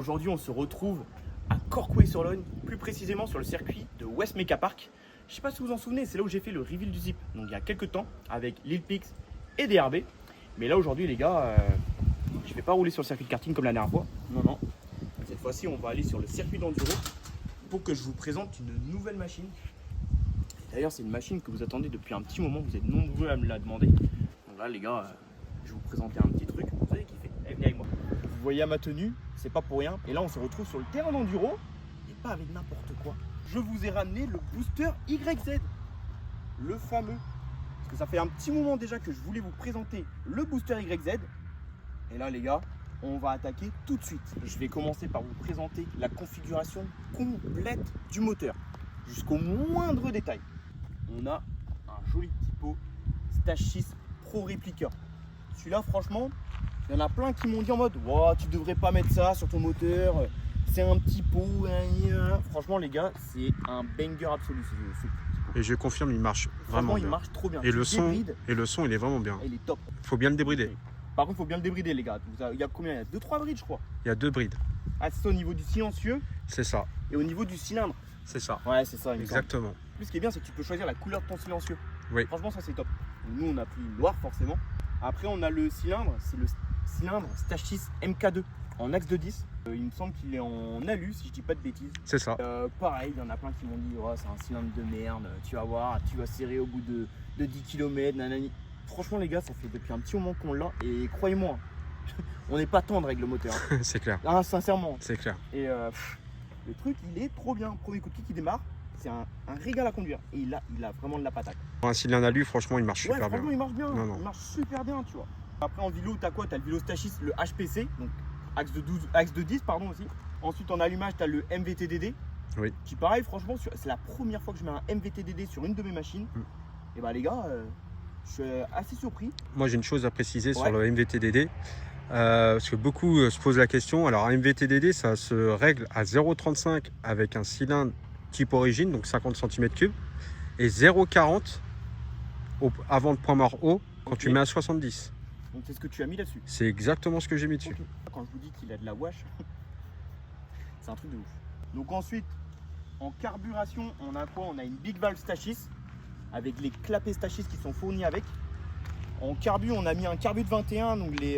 Aujourd'hui, on se retrouve à Corcouët-sur-Logne, plus précisément sur le circuit de West Meca Park. Je ne sais pas si vous vous en souvenez, c'est là où j'ai fait le reveal du Zip, donc il y a quelques temps, avec Lil Pix et DRB. Mais là, aujourd'hui, les gars, je ne vais pas rouler sur le circuit de karting comme la dernière fois. Non. Cette fois-ci, on va aller sur le circuit d'enduro pour que je vous présente une nouvelle machine. D'ailleurs, c'est une machine que vous attendez depuis un petit moment, vous êtes nombreux à me la demander. Donc là, les gars, je vais vous présenter un petit truc, vous allez kiffer. Allez, venez avec moi. Vous voyez à ma tenue, c'est pas pour rien. Et là, on se retrouve sur le terrain d'enduro, et pas avec n'importe quoi. Je vous ai ramené le booster YZ, le fameux. Parce que ça fait un petit moment déjà que je voulais vous présenter le booster YZ. Et là, les gars, on va attaquer tout de suite. Je vais commencer par vous présenter la configuration complète du moteur, jusqu'au moindre détail. On a un joli typo Stage 6 Pro Replica. Celui-là, franchement, il y en a plein qui m'ont dit en mode wow, tu devrais pas mettre ça sur ton moteur, c'est un petit pot. Franchement, les gars, c'est un banger absolu ce typo. Et je confirme, il marche vraiment bien. Il marche trop bien. Et le son, il est vraiment bien. Il est top. Faut bien le débrider. Par contre, il faut bien le débrider, les gars. Il y a combien? Il y a 2-3 brides, je crois. Il y a 2 brides. Ah, c'est ça au niveau du silencieux C'est ça. et au niveau du cylindre. C'est ça. Ouais, c'est ça. Exactement. Plus, ce qui est bien, c'est que tu peux choisir la couleur de ton silencieux. Oui. Franchement, ça, c'est top. Nous, on a pris noir, forcément. Après, on a le cylindre. C'est le cylindre Stage 6 MK2 en axe de 10. Il me semble qu'il est en alu, si je dis pas de bêtises. C'est ça. Pareil, il y en a plein qui m'ont dit oh, c'est un cylindre de merde. Tu vas voir, tu vas serrer au bout de 10 km. Nanani. Franchement, les gars, ça fait depuis un petit moment qu'on l'a. Et croyez-moi, on n'est pas tendre avec le moteur. C'est clair. Ah, sincèrement. C'est clair. Et le truc, il est trop bien. Premier coup de kick qui démarre, c'est un régal à conduire. Et il a vraiment de la patate. Pour un cylindre alu, franchement, il marche super bien. Franchement, il marche bien. Non. Il marche super bien, tu vois. Après, en vélo, t'as quoi? T'as le vélo Stage 6, le HPC, donc axe de 10, pardon, aussi. Ensuite, en allumage, t'as le MVTDD. Oui. Qui, pareil, franchement, c'est la première fois que je mets un MVTDD sur une de mes machines. Et bah, les gars, je suis assez surpris. Moi, j'ai une chose à préciser sur le MVTDD. Parce que beaucoup se posent la question. Alors, un MVTDD, ça se règle à 0,35 avec un cylindre type origine, donc 50 cm3, et 0,40 avant le point mort haut quand tu mets à 70. Donc, c'est ce que tu as mis là-dessus. C'est exactement ce que j'ai mis dessus. Okay. Quand je vous dis qu'il a de la wash, c'est un truc de ouf. Donc, ensuite, en carburation, on a quoi? On a une Big Valve Stage 6 avec les clapets Stage 6 qui sont fournis avec. En carbu, on a mis un carbu de 21, donc les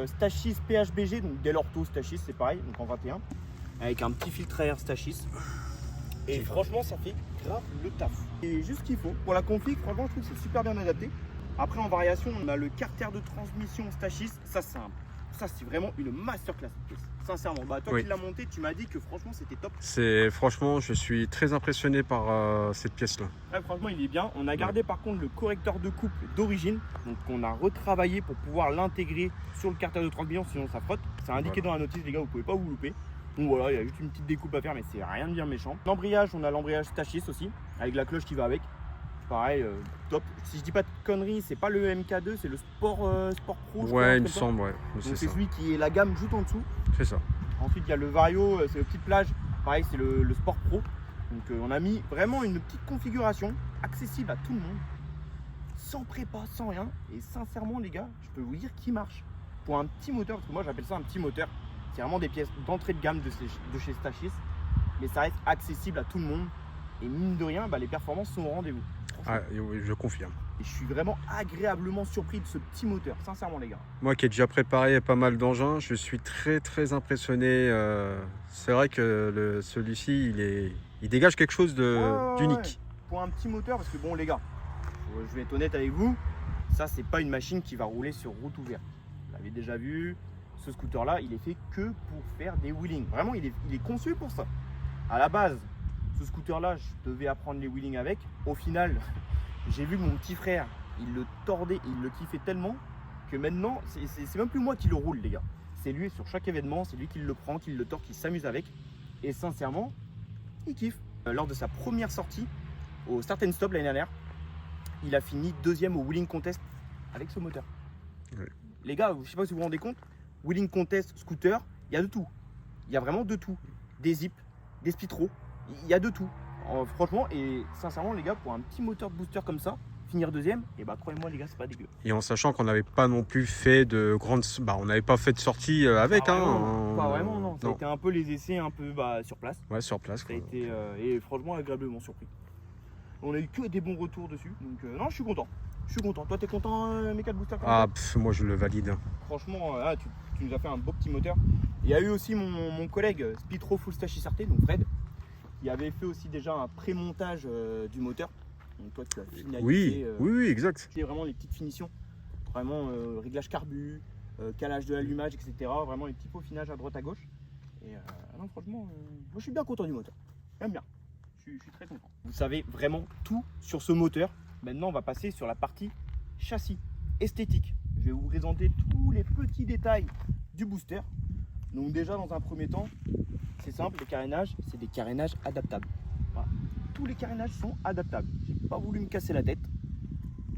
Stage 6 PHBG, donc Del Orto Stage 6, c'est pareil, donc en 21, avec un petit filtre à air Stage 6. Et franchement, ça fait grave le taf. Et juste ce qu'il faut. Pour la config, franchement, je trouve que c'est super bien adapté. Après, en variation, on a le carter de transmission Stage 6. Ça, c'est vraiment une masterclass. Sincèrement, toi qui l'as monté, tu m'as dit que franchement, c'était top. Franchement, je suis très impressionné par cette pièce-là. Ouais, franchement, il est bien. On a gardé par contre le correcteur de couple d'origine. Donc, on a retravaillé pour pouvoir l'intégrer sur le carter de transmission, sinon ça frotte. C'est indiqué dans la notice, les gars, vous pouvez pas vous louper. Donc voilà, il y a juste une petite découpe à faire, mais c'est rien de bien méchant. L'embrayage, on a l'embrayage Stage 6 aussi, avec la cloche qui va avec. Pareil, top. Si je dis pas de conneries, c'est pas le MK2, c'est le Sport Pro. Ouais, il me semble, ouais. C'est celui qui est la gamme juste en dessous. C'est ça. Ensuite, il y a le Vario, c'est le petit plage. Pareil, c'est le Sport Pro. Donc, on a mis vraiment une petite configuration accessible à tout le monde, sans prépa, sans rien. Et sincèrement, les gars, je peux vous dire qu'il marche. Pour un petit moteur, parce que moi j'appelle ça un petit moteur. C'est vraiment des pièces d'entrée de gamme de chez Stage 6, mais ça reste accessible à tout le monde. Et mine de rien, les performances sont au rendez-vous. Ah, je confirme. Et je suis vraiment agréablement surpris de ce petit moteur, sincèrement, les gars. Moi qui ai déjà préparé pas mal d'engins, je suis très impressionné. C'est vrai que celui-ci, il dégage quelque chose d'unique. Ouais. Pour un petit moteur, parce que bon, les gars, je vais être honnête avec vous, ça, c'est pas une machine qui va rouler sur route ouverte. Vous l'avez déjà vu. Ce scooter-là, il est fait que pour faire des wheelings. Vraiment, il est conçu pour ça. À la base, ce scooter-là, je devais apprendre les wheelings avec. Au final, j'ai vu que mon petit frère, il le tordait, il le kiffait tellement que maintenant, c'est même plus moi qui le roule, les gars. C'est lui sur chaque événement, c'est lui qui le prend, qui le tord, qui s'amuse avec. Et sincèrement, il kiffe. Lors de sa première sortie au Start and Stop l'année dernière, il a fini 2e au Wheeling Contest avec ce moteur. Oui. Les gars, je sais pas si vous vous rendez compte, Wheeling Contest, scooter, il y a de tout. Il y a vraiment de tout. Des zips, des speedros, il y a de tout. Franchement, et sincèrement, les gars, pour un petit moteur de booster comme ça, finir deuxième, et bah croyez-moi les gars, c'est pas dégueu. Et en sachant qu'on n'avait pas non plus fait de grandes... on n'avait pas fait de sortie avec. Pas vraiment, non. Ça a été un peu les essais un peu sur place. Ouais, sur place. Ça a été, et franchement agréablement surpris. On a eu que des bons retours dessus, donc non, je suis content. Toi, t'es content, Mekat Booster? Moi je le valide. Franchement, tu nous as fait un beau petit moteur. Il y a eu aussi mon collègue Speedro Full Stash SRT, donc Fred, qui avait fait aussi déjà un pré-montage du moteur. Donc toi, tu as finalisé. Oui, exact. C'est vraiment les petites finitions, vraiment réglage carbu, calage de l'allumage, etc. Vraiment les petits peaufinages à droite à gauche. Et non, franchement, moi je suis bien content du moteur. J'aime bien. Je suis très content. Vous savez vraiment tout sur ce moteur. Maintenant, on va passer sur la partie châssis, esthétique. Je vais vous présenter tous les petits détails du booster. Donc déjà, dans un premier temps, c'est simple, les carénages, c'est des carénages adaptables. Voilà. Tous les carénages sont adaptables. J'ai pas voulu me casser la tête.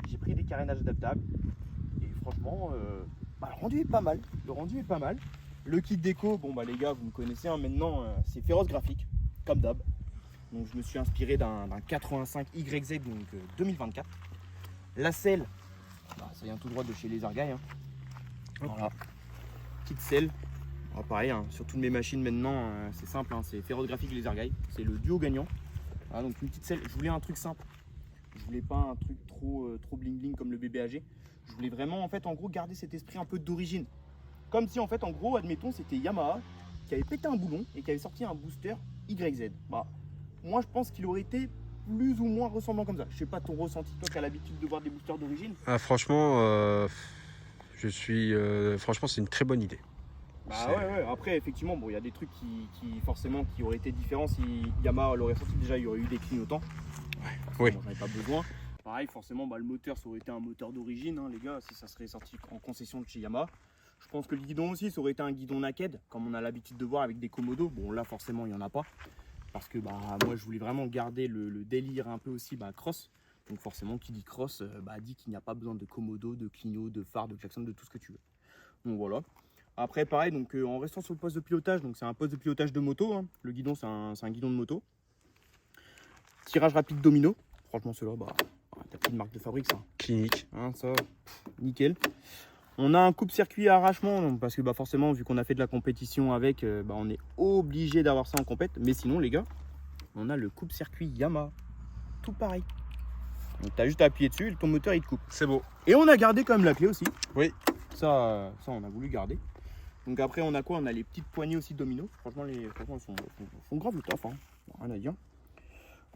J'ai pris des carénages adaptables. Et franchement, le rendu est pas mal. Le kit déco, les gars, vous me connaissez, maintenant, c'est Féroce Graphique, comme d'hab. Donc je me suis inspiré d'un 85 YZ, donc 2024. La selle, ça vient tout droit de chez Les Argailles. Voilà, petite selle. Pareil, sur toutes mes machines maintenant, c'est simple, c'est Féroce Graphique Les Argailles. C'est le duo gagnant. Voilà, donc une petite selle. Je voulais un truc simple. Je voulais pas un truc trop bling bling comme le BBAG. Je voulais vraiment, en gros, garder cet esprit un peu d'origine. Comme si, en gros, admettons, c'était Yamaha qui avait pété un boulon et qui avait sorti un booster YZ. Moi, je pense qu'il aurait été plus ou moins ressemblant comme ça. Je sais pas ton ressenti, toi qui as l'habitude de voir des boosters d'origine. Franchement, franchement, c'est une très bonne idée. Ouais. Après, effectivement, il y a des trucs qui auraient été différents si Yamaha l'aurait sorti. Déjà, il y aurait eu des clignotants. Oui. J'en avais pas besoin. Pareil, forcément, le moteur, ça aurait été un moteur d'origine, les gars, si ça serait sorti en concession de chez Yamaha. Je pense que le guidon aussi, ça aurait été un guidon naked, comme on a l'habitude de voir avec des Komodo. Bon, là, forcément, il n'y en a pas. Parce que moi, je voulais vraiment garder le délire un peu aussi cross. Donc forcément, qui dit cross, dit qu'il n'y a pas besoin de Komodo, de Clino, de phare, de Jackson, de tout ce que tu veux. Donc voilà. Après, pareil, donc en restant sur le poste de pilotage, donc c'est un poste de pilotage de moto. Le guidon, c'est un guidon de moto. Tirage rapide domino. Franchement, celui-là, t'as plus de marque de fabrique, ça. Clinique. Ça, nickel. On a un coupe-circuit à arrachement, parce que forcément, vu qu'on a fait de la compétition avec, on est obligé d'avoir ça en compète. Mais sinon, les gars, on a le coupe-circuit Yamaha. Tout pareil. Donc, tu as juste à appuyer dessus et ton moteur, il te coupe. C'est beau. Et on a gardé quand même la clé aussi. Oui. Ça, on a voulu garder. Donc après, on a quoi? On a les petites poignées aussi domino. Franchement, elles font grave le taf. Rien à dire.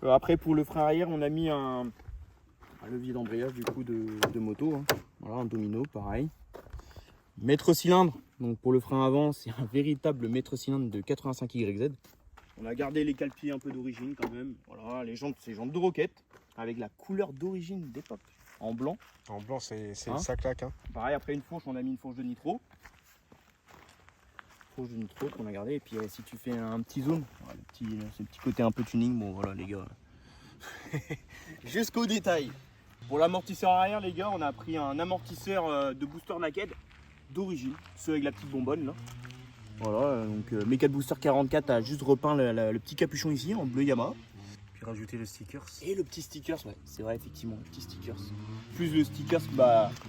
Après, pour le frein arrière, on a mis un levier d'embrayage du coup de moto. Voilà, un domino, pareil. Mètre cylindre, donc pour le frein avant, c'est un véritable mètre cylindre de 85 YZ. On a gardé les cale-pieds un peu d'origine quand même. Voilà, les jantes, c'est jantes de roquette avec la couleur d'origine d'époque en blanc. En blanc, ça claque. Pareil, après une fourche, on a mis une fourche de nitro. Fourche de nitro qu'on a gardé. Et puis si tu fais un petit zoom, voilà, ce petit côté un peu tuning, voilà les gars. Jusqu'au détail. Pour l'amortisseur arrière, les gars, on a pris un amortisseur de booster naked d'origine, ceux avec la petite bonbonne là. Voilà, donc Mekat Booster 44 a juste repeint le petit capuchon ici en bleu Yamaha. Puis rajouter le stickers. Et le petit stickers, ouais, c'est vrai, effectivement, le petit stickers. Plus le stickers,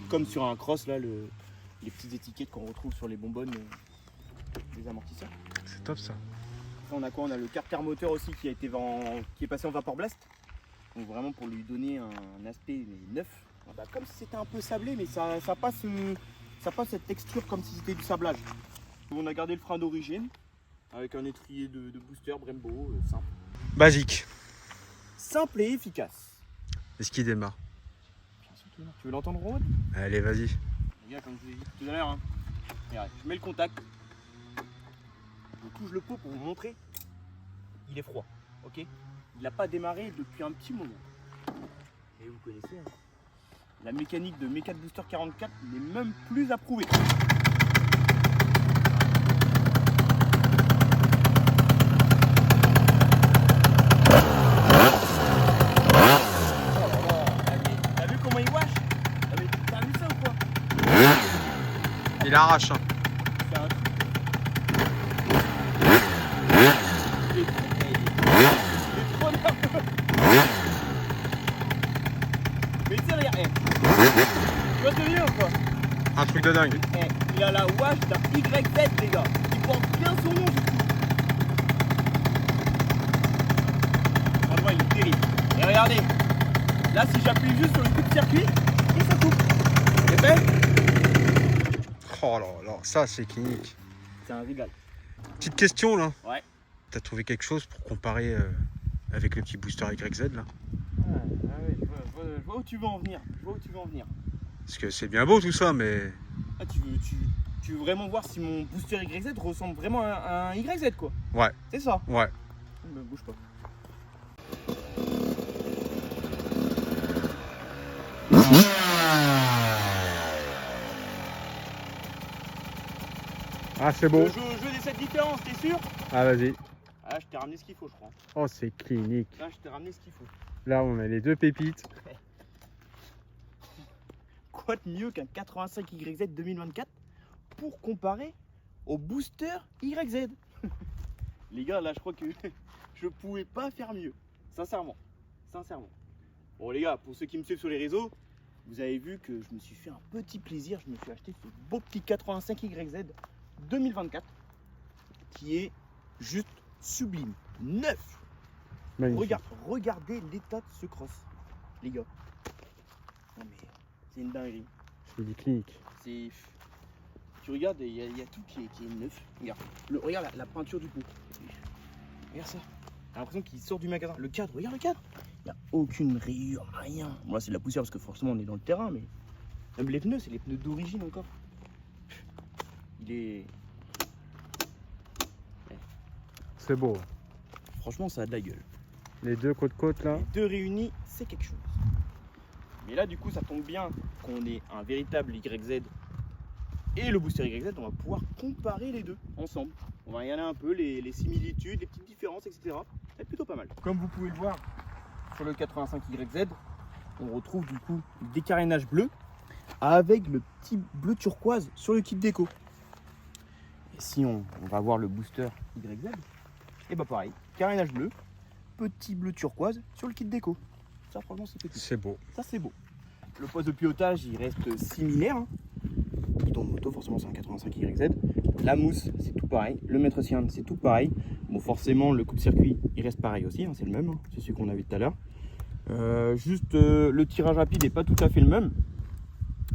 comme sur un cross là, les petites étiquettes qu'on retrouve sur les bonbonnes des amortisseurs. C'est top ça. Après, on a quoi? On a le carter moteur aussi qui est passé en vapor blast. Donc vraiment pour lui donner un aspect neuf. Comme si c'était un peu sablé, mais ça passe cette texture comme si c'était du sablage. Donc, on a gardé le frein d'origine avec un étrier de booster Brembo simple. Basique. Simple et efficace. Est-ce qu'il démarre? Tu veux l'entendre, Rod? Allez, vas-y. Les gars, comme je vous ai dit tout à l'heure, regarde, je mets le contact. Je touche le pot pour vous montrer. Il est froid, ok? Il n'a pas démarré depuis un petit moment. Et vous connaissez, la mécanique de Mekat Booster 44 n'est même plus approuvée. T'as vu comment il wash? T'as vu ça ou quoi? Il arrache. C'est un truc. Mais tu sais, de dingue. Eh, il a la wash d'un YZ, les gars. Il porte bien son nom, du coup. Franchement, il est terrible. Et regardez, là, si j'appuie juste sur le coup de circuit, et ça coupe. C'est fait? Oh là là, ça c'est clinique. C'est un régal. Petite question là. Ouais. T'as trouvé quelque chose pour comparer avec le petit booster YZ là? Ouais, je vois où tu veux en venir. Parce que c'est bien beau tout ça, mais... Ah, tu veux vraiment voir si mon booster YZ ressemble vraiment à un YZ, quoi. Ouais. C'est ça. Ouais. Ne bouge pas. Ah, c'est beau. Je des 7 différences, t'es sûr? Ah, vas-y. Ah, je t'ai ramené ce qu'il faut, je crois. Oh, c'est clinique. Là, je t'ai ramené ce qu'il faut. Là, on a les deux pépites. Quoi de mieux qu'un 85 YZ 2024 pour comparer au booster YZ? Les gars, là, je crois que je pouvais pas faire mieux. Sincèrement. Bon, les gars, pour ceux qui me suivent sur les réseaux, vous avez vu que je me suis fait un petit plaisir. Je me suis acheté ce beau petit 85 YZ 2024 qui est juste sublime. Neuf. Magnifique. Regardez l'état de ce cross, les gars. Non mais c'est une dinguerie. C'est du clinique. C'est... Tu regardes, il y a tout qui est neuf. Regarde, regarde la peinture du pot. Regarde ça. J'ai l'impression qu'il sort du magasin. Le cadre, regarde le cadre. Il n'y a aucune rayure, rien. Bon là c'est de la poussière parce que forcément on est dans le terrain, mais même les pneus, c'est les pneus d'origine encore. Il est... C'est beau. Franchement ça a de la gueule. Les deux côte-côte là. Les deux réunis, c'est quelque chose. Mais là, du coup, ça tombe bien qu'on ait un véritable YZ et le booster YZ. On va pouvoir comparer les deux ensemble. On va regarder un peu les similitudes, les petites différences, etc. C'est plutôt pas mal. Comme vous pouvez le voir sur le 85 YZ, on retrouve du coup le décarénage bleu avec le petit bleu turquoise sur le kit déco. Et si on va voir le booster YZ, et bah pareil, carénage bleu, petit bleu turquoise sur le kit déco. Ça franchement c'est petit. C'est beau. Ça c'est beau. Le poste de pilotage il reste similaire. Hein. Guidon de moto forcément c'est un 85 YZ. La mousse c'est tout pareil. Le maître cylindre c'est tout pareil. Bon forcément le coupe-circuit il reste pareil aussi. Hein, c'est le même. Hein. C'est celui qu'on a vu tout à l'heure. Juste le tirage rapide n'est pas tout à fait le même.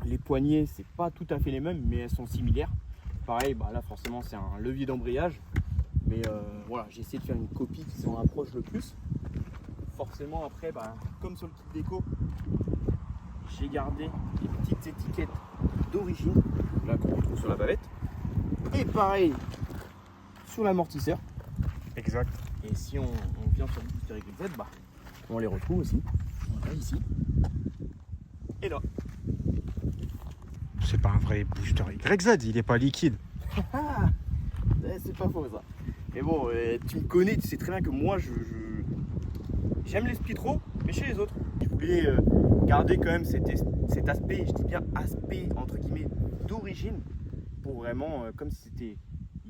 Les poignées c'est pas tout à fait les mêmes mais elles sont similaires. Pareil bah là forcément c'est un levier d'embrayage. Mais voilà, j'ai essayé de faire une copie qui s'en rapproche le plus. Forcément après, bah, comme sur le kit déco, j'ai gardé les petites étiquettes d'origine, là qu'on retrouve sur la bavette. Et pareil sur l'amortisseur. Exact. Et si on vient sur le booster YZ, bah, on les retrouve aussi. On a ici. Et là. C'est pas un vrai booster YZ, il est pas liquide. C'est pas faux ça. Mais bon, tu me connais, tu sais très bien que moi j'aime les speedros, mais chez les autres. Je voulais garder quand même cet aspect, je dis bien aspect entre guillemets d'origine, pour vraiment comme si c'était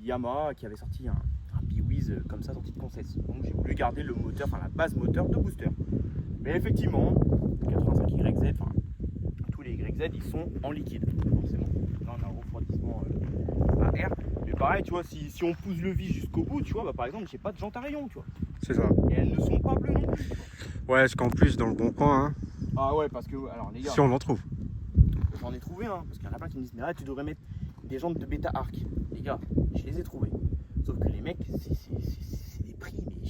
Yamaha qui avait sorti un B-Wiz comme ça sorti de concesse. Donc j'ai voulu garder le moteur, enfin la base moteur de booster. Mais effectivement, 85 YZ, enfin tous les YZ ils sont en liquide, forcément. Là on a un refroidissement à air. Mais pareil, tu vois, si on pousse le vis jusqu'au bout, tu vois, bah, par exemple, j'ai pas de jantes à rayons, tu vois. C'est ça. Et elles ne sont pas bleues non plus. Ouais, parce qu'en plus, dans le bon coin, hein, Ah ouais, parce que, alors les gars, si on en trouve. j'en ai trouvé, hein, parce qu'il y en a plein qui me disent, mais là, tu devrais mettre des jantes de bêta arc. Les gars, je les ai trouvées. Sauf que les mecs, c'est des prix, mais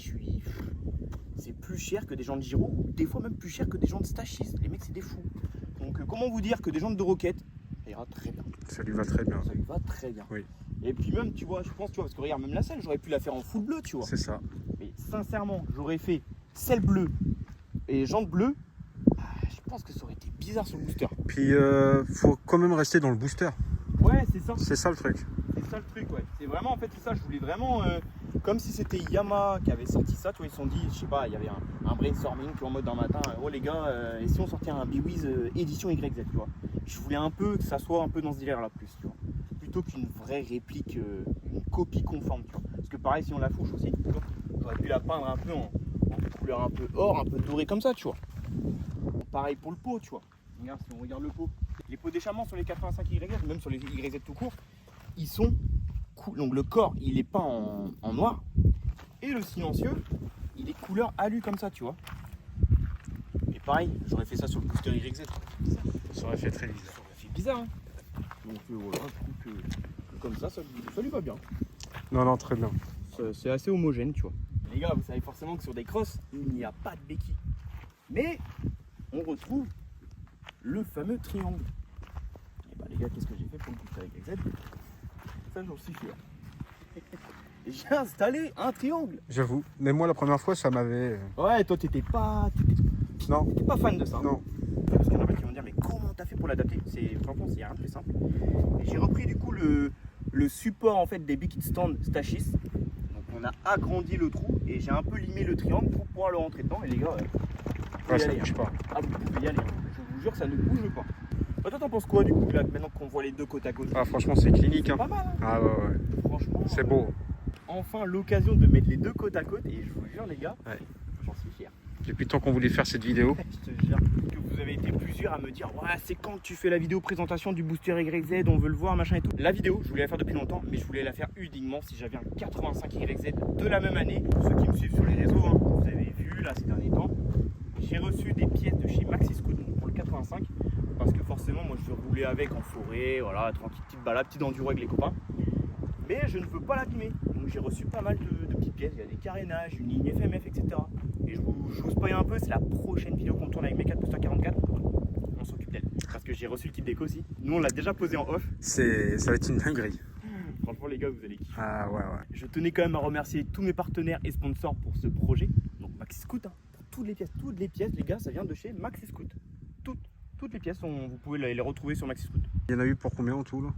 c'est plus cher que des jantes Giro, ou des fois même plus cher que des jantes Stachys. Les mecs, c'est des fous. Donc, comment vous dire que des jantes de Rocket, ça ira très bien. Ça lui va très bien. Ça lui va très bien. Oui. Et puis même, tu vois, je pense, tu vois, parce que regarde, même la selle, j'aurais pu la faire en full bleu, tu vois. C'est ça. Mais sincèrement, j'aurais fait selle bleue et jantes bleues. Je pense que ça aurait été bizarre sur le booster. Puis, faut quand même rester dans le booster. Ouais, c'est ça. C'est ça le truc. C'est ça le truc, ouais. C'est vraiment, en fait, c'est ça. Je voulais vraiment, comme si c'était Yamaha qui avait sorti ça, tu vois, ils se sont dit, je sais pas, il y avait un brainstorming, tu vois, en mode d'un matin, oh les gars, et si on sortait un B-Wiz édition YZ, tu vois. Je voulais un peu que ça soit un peu dans ce délire-là plus, tu vois. Plutôt qu'une vraie réplique, une copie conforme, tu vois. Parce que pareil, si on la fouche aussi, tu vois, j'aurais pu la peindre un peu en couleur un peu or, un peu doré comme ça, tu vois. Pareil pour le pot, tu vois. Regarde, si on regarde le pot, Les pots d'échappement sur les 85YZ, même sur les YZ tout court, ils sont cool. Donc le corps, il est peint en noir. Et le silencieux, il est couleur alu comme ça, tu vois. Et pareil, j'aurais fait ça sur le booster YZ. Ça aurait fait très bizarre. Ça aurait fait bizarre, hein. Donc voilà, je trouve que comme ça lui va bien. Non, très bien. C'est assez homogène, tu vois. Les gars, vous savez forcément que sur des crosses, il n'y a pas de béquille. Mais on retrouve le fameux triangle. Et bah les gars, qu'est-ce que j'ai fait pour le booster YZ? Ça, j'en suis sûr. J'ai installé un triangle. J'avoue. Mais moi, la première fois, ça m'avait... Ouais, toi, t'étais pas fan de ça. Non. Parce qu'il y en a qui vont dire, mais comment t'as fait pour l'adapter? Franchement, c'est rien de plus simple. Et j'ai repris du coup le support en fait des Big Stand Stachis. Donc on a agrandi le trou et j'ai un peu limé le triangle pour pouvoir le rentrer dedans. Et les gars, Ouais, ça bouge pas. Ah, vous pouvez y aller. Je vous jure, ça ne bouge pas. Bah, toi, t'en penses quoi du coup là, maintenant qu'on voit les deux côte à côte? Ah, franchement, c'est clinique. C'est Hein. pas mal. Hein. Ah ouais. Franchement. C'est beau. Enfin, l'occasion de mettre les deux côte à côte. Et je vous jure, les gars, Ouais. j'en suis fier. Depuis le temps qu'on voulait faire cette vidéo. Je te jure que vous avez été plusieurs à me dire ouais, c'est quand tu fais la vidéo présentation du booster YZ, on veut le voir, machin et tout. La vidéo, je voulais la faire depuis longtemps, mais je voulais la faire uniquement si j'avais un 85 YZ de la même année. Pour ceux qui me suivent sur les réseaux, hein, vous avez vu là ces derniers temps, j'ai reçu des pièces de chez Maxi Scoot pour le 85 parce que forcément, moi je veux rouler avec en forêt, voilà, tranquille, petite balade, petite enduro avec les copains. Mais je ne veux pas l'abîmer. Donc j'ai reçu pas mal de petites pièces. Il y a des carénages, une ligne FMF, etc. Et je vous spoil un peu, c'est la prochaine vidéo qu'on tourne avec mes 4 Booster 44. On s'occupe d'elle. Parce que j'ai reçu le kit déco aussi. Nous on l'a déjà posé en off. Ça va être une dinguerie. Franchement les gars, vous allez kiffer. Ah ouais. Je tenais quand même à remercier tous mes partenaires et sponsors pour ce projet. Donc Maxi Scoot, hein, pour toutes les pièces les gars, ça vient de chez Maxi Scoot. Toutes les pièces, vous pouvez les retrouver sur Maxi Scoot. Il y en a eu pour combien en tout là?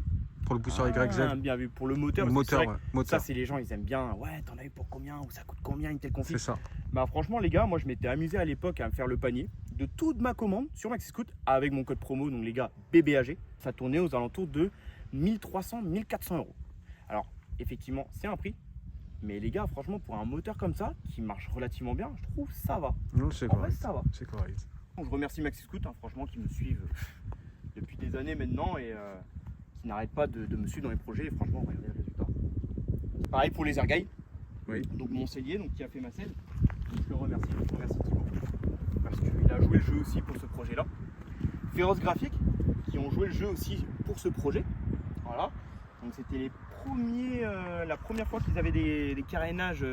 Pour le booster YZ? Bien vu, pour le moteur. Le moteur, ouais. Ça, c'est les gens, ils aiment bien. Ouais, t'en as eu pour combien? Ou ça coûte combien une telle config? C'est ça. Bah, franchement, les gars, moi, je m'étais amusé à l'époque à me faire le panier de toute ma commande sur Maxi Scoot avec mon code promo, donc les gars, BBAG. Ça tournait aux alentours de 1300, 1400 euros. Alors, effectivement, c'est un prix. Mais les gars, franchement, pour un moteur comme ça, qui marche relativement bien, je trouve ça va. Non, c'est En vrai, correct. ça va. C'est correct. Je remercie Maxi Scoot, hein, franchement, qui me suivent depuis des années maintenant et qui n'arrêtent pas de me suivre dans les projets. Et franchement, regardez le résultat. Pareil pour les ergailles. Oui. Donc mon cellier, donc qui a fait ma selle. Je le remercie. Je remercie Thibaut parce qu'il a joué le jeu aussi pour ce projet-là. Féroce Graphique, qui ont joué le jeu aussi pour ce projet. Voilà. Donc c'était la première fois qu'ils avaient des carénages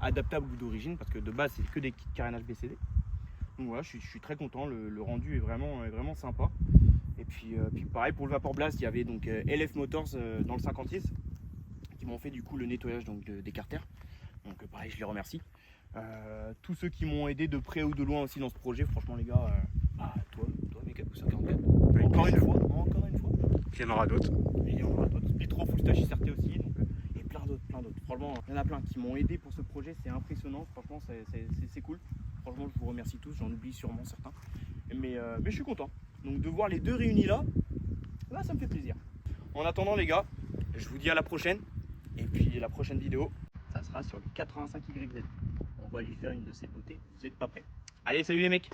adaptables ou d'origine, parce que de base c'est que des carénages BCD. Donc voilà, je suis très content, le rendu est vraiment sympa. Et puis pareil pour le Vapor Blast, il y avait donc LF Motors dans le 56 qui m'ont fait du coup le nettoyage donc, des carters. Donc pareil, je les remercie. Tous ceux qui m'ont aidé de près ou de loin aussi dans ce projet, franchement les gars, toi mes 4 pouces à 44. Encore une fois. Puis il y en aura d'autres. Et il y en aura d'autres. Spitro Full Stachi Certé aussi. Donc, et plein d'autres. Franchement, il y en a plein qui m'ont aidé pour ce projet, c'est impressionnant. Franchement, c'est cool. Franchement, je vous remercie tous, j'en oublie sûrement certains. Mais je suis content. Donc de voir les deux réunis là, ça me fait plaisir. En attendant les gars, je vous dis à la prochaine. Et puis la prochaine vidéo, ça sera sur le 85YZ. On va lui faire une de ces beautés. Vous n'êtes pas prêts. Allez, salut les mecs!